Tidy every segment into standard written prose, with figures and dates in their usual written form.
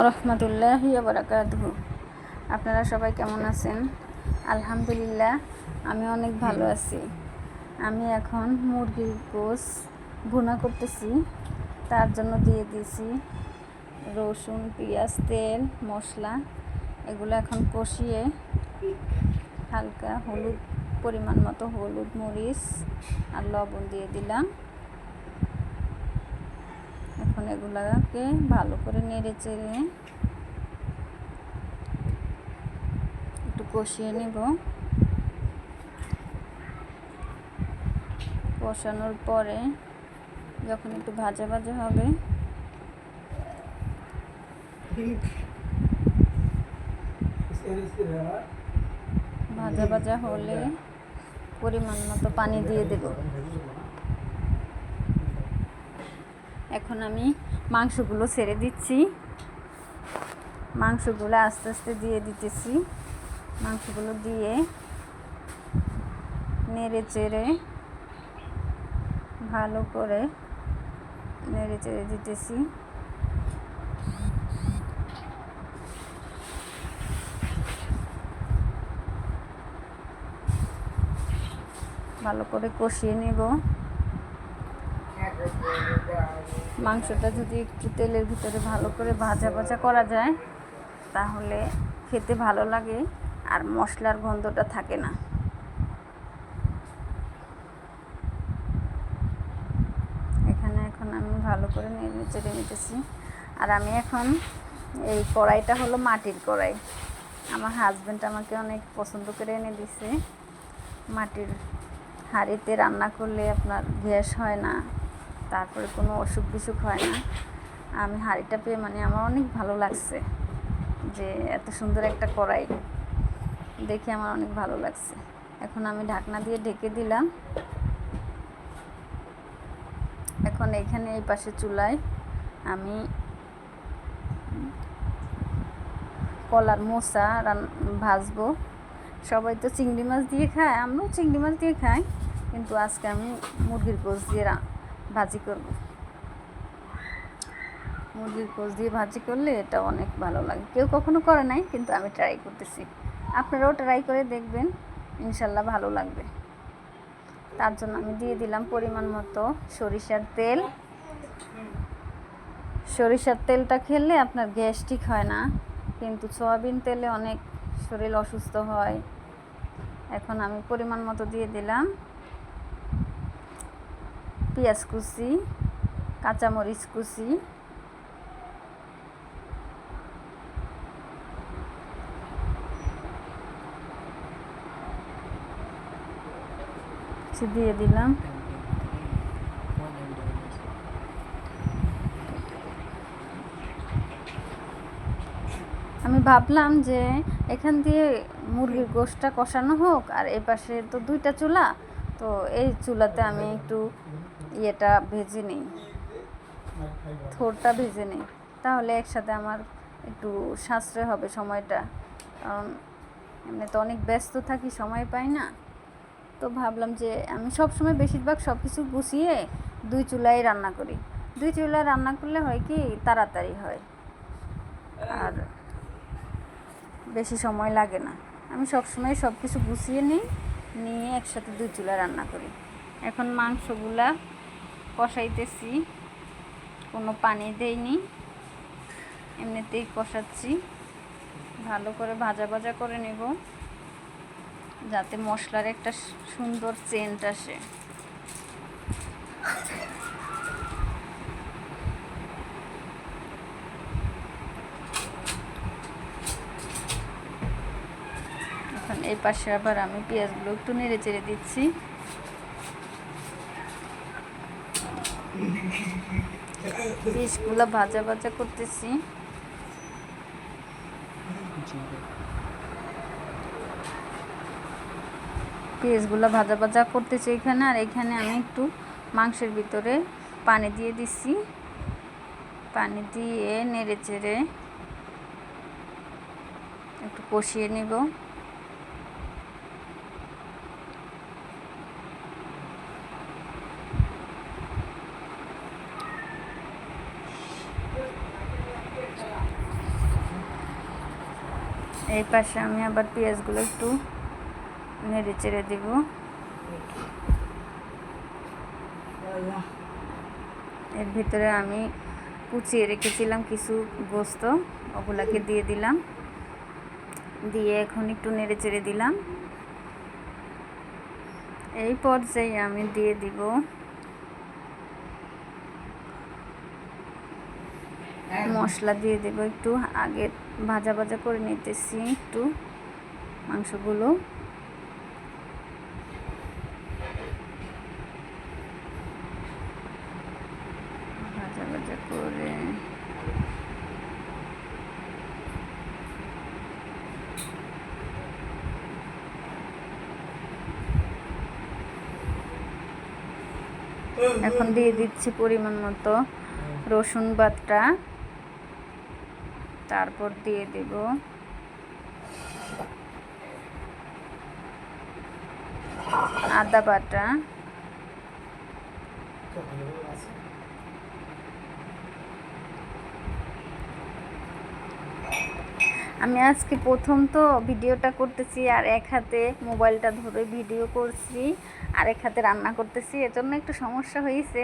রহমতুল্লাহি ওয়া বারাকাতুহু। আপনারা সবাই কেমন আছেন? আলহামদুলিল্লাহ, আমি অনেক ভালো আছি। আমি এখন মুরগির গোশ ভুনা করতেছি। তার জন্য দিয়ে দিয়েছি রসুন, পেঁয়াজ, তেল, মশলা। এগুলো এখন কষিয়ে হালকা হলুদ, পরিমাণ মতো হলুদ, মরিচ আর লবণ দিয়ে দিলাম। এখন এগুলাকে ভালো করে নেড়ে চেড়ে একটু কষিয়ে নেব। কষানোর পরে যখন একটু ভাজা ভাজা হবে, ভাজা ভাজা হলে পরিমাণ মতো পানি দিয়ে দেব। এখন আমি মাংসগুলো ছেড়ে দিচ্ছি। মাংসগুলো আস্তে আস্তে দিয়ে দিতেছি। মাংসগুলো দিয়ে নেড়ে চেড়ে ভালো করে নেড়ে চেড়ে দিতেছি। ভালো করে কষিয়ে নেব। মাংসটা যদি একটু তেলের ভিতরে ভালো করে ভাজা ভাজা করা যায় তাহলে খেতে ভালো লাগে আর মশলার গন্ধটা থাকে না। এখন আমি ভালো করে নেড়ে চেড়ে নিতেছি। আর আমি এখন এই কড়াইটা হলো মাটির কড়াই। আমার হাজব্যান্ড আমাকে অনেক পছন্দ করে এনে দিছে। মাটির হাঁড়িতে রান্না করলে আপনার গ্যাস হয় না, তারপরে কোনো অসুখ বিসুখ হয় না। আমি হাঁড়িটা পেয়ে আমার অনেক ভালো লাগছে যে এত সুন্দর একটা কড়াই দেখে আমার অনেক ভালো লাগছে। এখন আমি ঢাকনা দিয়ে ঢেকে দিলাম। এখন এখানে এই পাশে চুলায় আমি কলার মোচা ভাজবো। সবাই তো চিংড়ি মাছ দিয়ে খায়, আমরাও চিংড়ি মাছ দিয়ে খাই, কিন্তু আজকে আমি মুরগির গোশ দিয়ে ভাজি করব। মুরগির গোশ দিয়ে ভাজি করলে এটা অনেক ভালো লাগে। কেউ কখনো করে নাই, কিন্তু আমি ট্রাই করতেছি। আপনারাও ট্রাই করে দেখবেন, ইনশাল্লাহ ভালো লাগবে। তার জন্য আমি দিয়ে দিলাম পরিমাণ মতো সরিষার তেল। সরিষার তেলটা খেলে আপনার গ্যাস্ট্রিক হয় না, কিন্তু সয়াবিন তেলে অনেক শরীর অসুস্থ হয়। এখন আমি পরিমাণ মতো দিয়ে দিলাম পেঁয়াজ কুচি, কাঁচামরিচ কুচি, দিয়ে দিলাম। আমি ভাবলাম যে এখান দিয়ে মুরগির গোশটা কষানো হোক, আর এই পাশে তো দুইটা চুলা, তো এই চুলাতে আমি একটু ভেজে নিই, থোরটা ভেজে নিই, তাহলে একসাথে আমার একটু সাশ্রয় হবে সময়টা। কারণ এমনি তো অনেক ব্যস্ত থাকি, সময় পাই না। তো ভাবলাম যে আমি সবসময় বেশিরভাগ সব কিছু গুছিয়ে দুই চুলায় রান্না করি। দুই চুলায় রান্না করলে হয় কি তাড়াতাড়ি হয় আর বেশি সময় লাগে না। আমি সবসময় সব কিছু গুছিয়ে নিয়ে একসাথে দুই চুলা রান্না করি। এখন মাংসগুলা কষাইতেছি, কোনো পানি দেইনি, এমনিতেই কষাচ্ছি। ভালো করে ভাজা ভাজা করে নেব যাতে মশলার একটা সুন্দর সেন্ট আসে। এখন এই পাশে আবার আমি পেঁয়াজগুলো একটু নেড়ে চেড়ে দিচ্ছি। পিসগুলো ভাজা ভাজা করতেছি। পেঁয়াজগুলো ভাজা ভাজা করতেছি এখানে। আর এখানে আমি একটু মাংসের ভিতরে পানি দিয়ে দিচ্ছি। পানি দিয়ে নেড়ে চেড়ে একটু কষিয়ে নেব। এই পাশে আমি আবার পেঁয়াজগুলো একটু নেড়ে চেড়ে দেব। এর ভিতরে আমি কুচিয়ে রেখেছিলাম কিছু গোস্ত, ওগুলাকে দিয়ে দিলাম, দিয়ে এখন একটু নেড়ে চেড়ে দিলাম। এই পর্যায়ে আমি দিয়ে দিব মশলা, দিয়ে দেব একটু আগে ভাজা ভাজা করে নিতেছি একটু মাংসগুলো। ভাজা ভাজা করে এখন দিয়ে দিচ্ছি পরিমাণ মতো রসুন বাটা, তারপর দিয়ে দেব আদা বাটা, আমি আজকে প্রথম তো ভিডিওটা করতেছি আর এক হাতে মোবাইলটা ধরে ভিডিও করছি আর এক হাতে রান্না করতেছি, এজন্য একটু সমস্যা হয়েছে।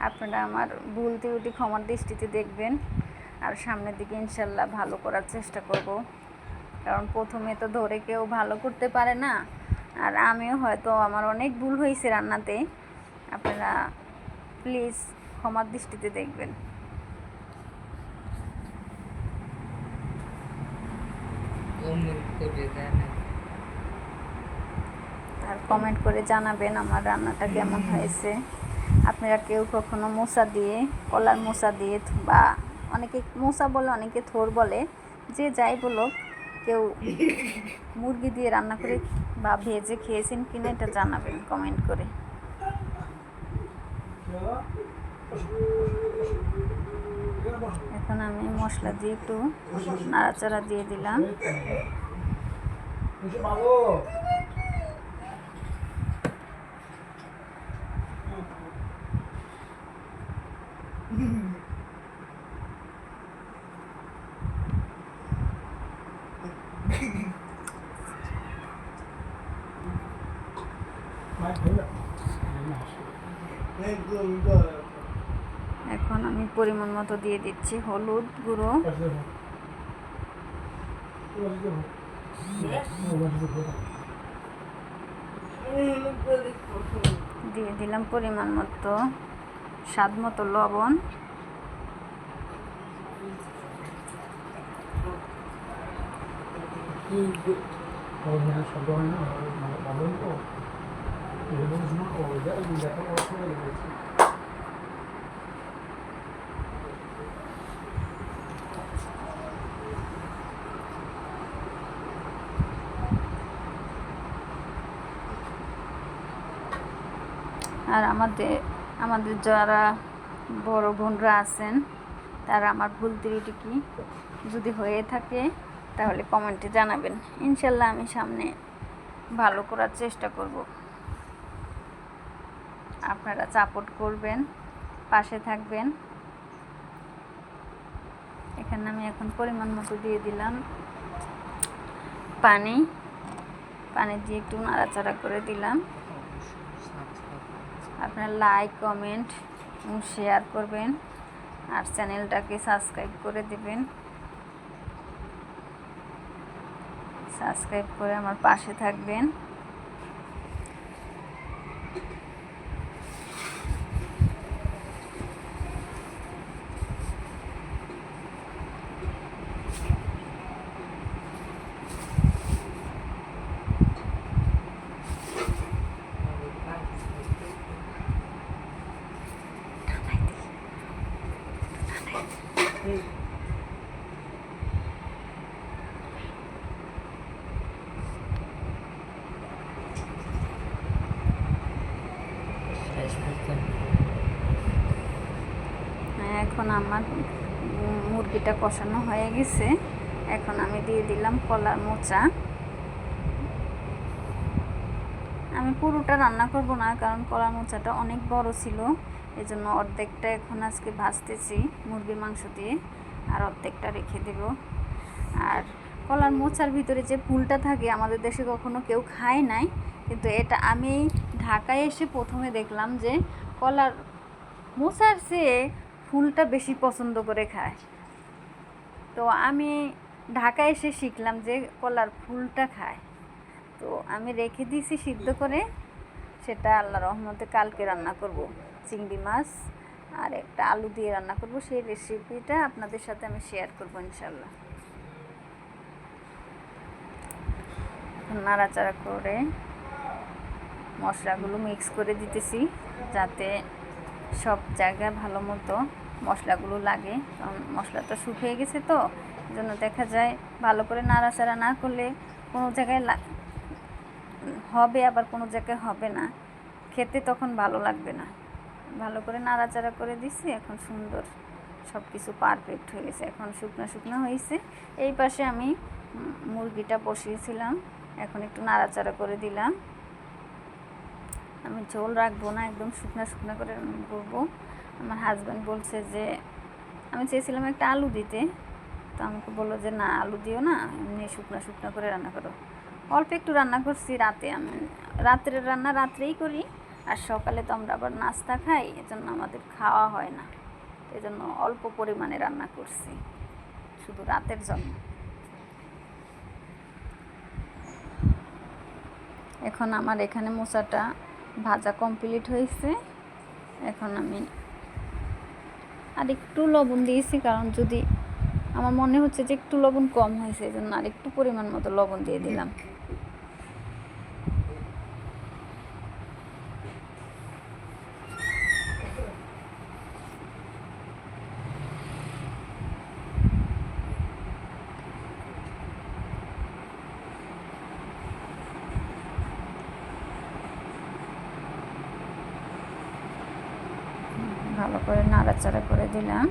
আপনারা আমার ভুল ত্রুটি ক্ষমার দৃষ্টিতে দেখবেন, আর সামনের দিকে ইনশাল্লাহ ভালো করার চেষ্টা করব, কারণ প্রথমে তো ধরে কেউ ভালো করতে পারে না, আর আমিও হয়তো আমার অনেক ভুল হয়েছে রান্নাতে। আপনারা প্লিজ ক্ষমার দৃষ্টিতে দেখবেন। আর কমেন্ট করে জানাবেন আমার রান্নাটা কেমন হয়েছে। আপনারা কেউ কখনো মোচা দিয়ে, কলার মোচা দিয়ে, বা অনেকে মোচা বলে, অনেকে থোর বলে, যে যাই বলো, কেউ মুরগি দিয়ে রান্না করে বা ভেজে খেয়েছেন কিনা এটা জানাবেন কমেন্ট করে। এখন আমি মশলা দিয়ে একটু নাড়াচাড়া দিয়ে দিলাম। এখন আমি পরিমাণ মতো দিয়ে দিচ্ছি হলুদ গুঁড়ো, দিয়ে দিলাম পরিমাণ মতো স্বাদ মতো লবণ, আর আমাদের যারা বড় বোনরা আছেন তারা আমার ভুল ত্রুটি কি যদি হয়ে থাকে তাহলে কমেন্টে জানাবেন, ইনশাল্লাহ আমি সামনে ভালো করার চেষ্টা করব। আপনারা সাপোর্ট করবেন, পাশে থাকবেন। এখানে আমি এখন পরিমাণ মতো দিয়ে দিলাম পানি দিয়ে একটু নাড়াচাড়া করে দিলাম। আপনারা লাইক, কমেন্ট এবং শেয়ার করবেন, আর চ্যানেলটাকে সাবস্ক্রাইব করে দেবেন। সাবস্ক্রাইব করে আমার পাশে থাকবেন। এখন আমার মুরগিটা কষানো হয়ে গেছে, এখন আমি দিয়ে দিলাম কলার মোচা। আমি পুরোটা রান্না করব না, কারণ কলার মোচাটা অনেক বড় ছিল, এজন্য অর্ধেকটা এখন আজকে ভাজতেছি মুরগির মাংস দিয়ে, আর অর্ধেকটা রেখে দেব। আর কলার মোচার ভিতরে যে ফুলটা থাকে আমাদের দেশে কখনো কেউ খায় নাই, কিন্তু এটা আমি ঢাকায় এসে প্রথমে দেখলাম যে কলার মোচার চেয়ে ফুলটা বেশি পছন্দ করে খায়। তো আমি ঢাকায় এসে শিখলাম যে কলার ফুলটা খায়। তো আমি রেখে দিয়েছি সিদ্ধ করে, সেটা আল্লাহ রহমতে কালকে রান্না করব। চিংড়ি মাছ আর একটা আলু দিয়ে রান্না করব, সেই রেসিপিটা আপনাদের সাথে আমি শেয়ার করব ইনশাল্লাহ। নাড়াচাড়া করে মশলাগুলো মিক্স করে দিতেছি যাতে সব জায়গায় ভালো মতো মশলাগুলো লাগে, কারণ মশলাটা শুকিয়ে গেছে তো, এই জন্য দেখা যায় ভালো করে নাড়াচাড়া না করলে কোনো জায়গায় হবে আবার কোনো জায়গায় হবে না, খেতে তখন ভালো লাগবে না। ভালো করে নাড়াচাড়া করে দিছি, এখন সুন্দর সব কিছু পারফেক্ট হয়ে গেছে, এখন শুকনো শুকনো হয়েছে। এই পাশে আমি মুরগিটা বসিয়েছিলাম, এখন একটু নাড়াচাড়া করে দিলাম। আমি ঝোল রাখবো না, একদম শুকনো শুকনো করে রান্না করবো। আমার হাজব্যান্ড বলছে যে, আমি চেয়েছিলাম একটা আলু দিতে, তো আমাকে বললো যে না আলু দিও না, এমনি শুকনো শুকনো করে রান্না করো। অল্প একটু রান্না করছি রাতে, আমি রাত্রের রান্না রাত্রেই করি, আর সকালে তো আমরা আবার নাস্তা খাই, এজন্য আমাদের খাওয়া হয় না, এজন্য অল্প পরিমাণে রান্না করছি শুধু রাতের জন্য। এখন আমার এখানে মোচাটা ভাজা কমপ্লিট হয়েছে। এখন আমি আর একটু লবণ দিয়েছি, কারণ যদি আমার মনে হচ্ছে যে একটু লবণ কম হয়েছে, এই জন্য আর একটু পরিমাণ মতো লবণ দিয়ে দিলাম। ভালো করে নাড়াচাড়া করে দিলাম।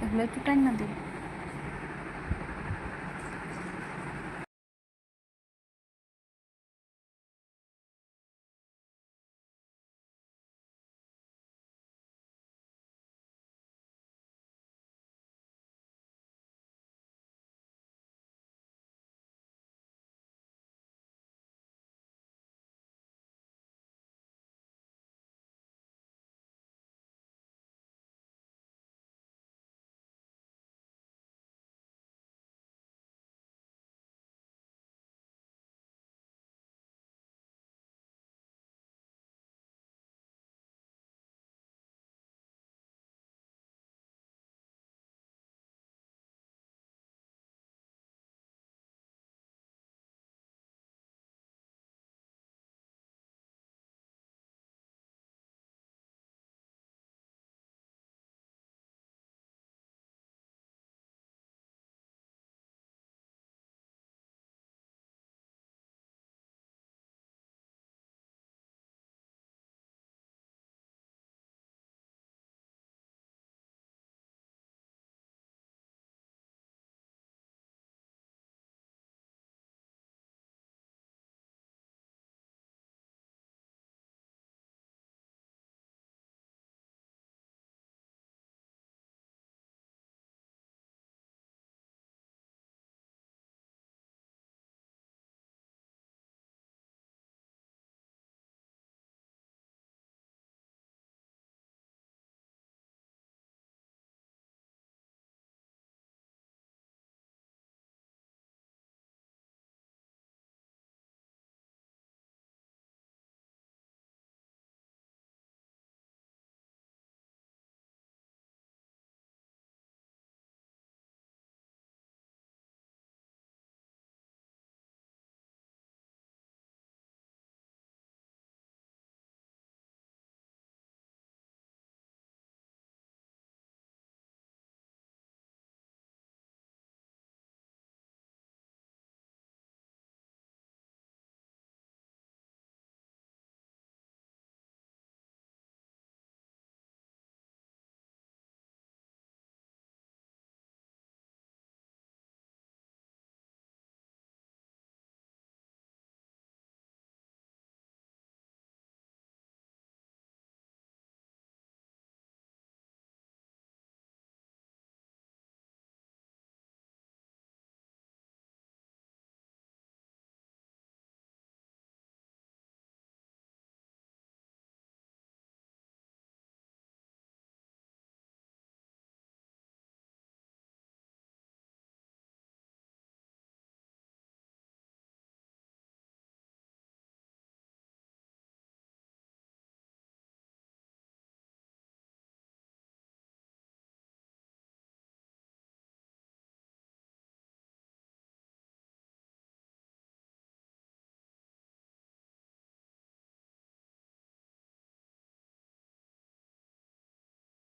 এগুলো একটু টাইম না দিই।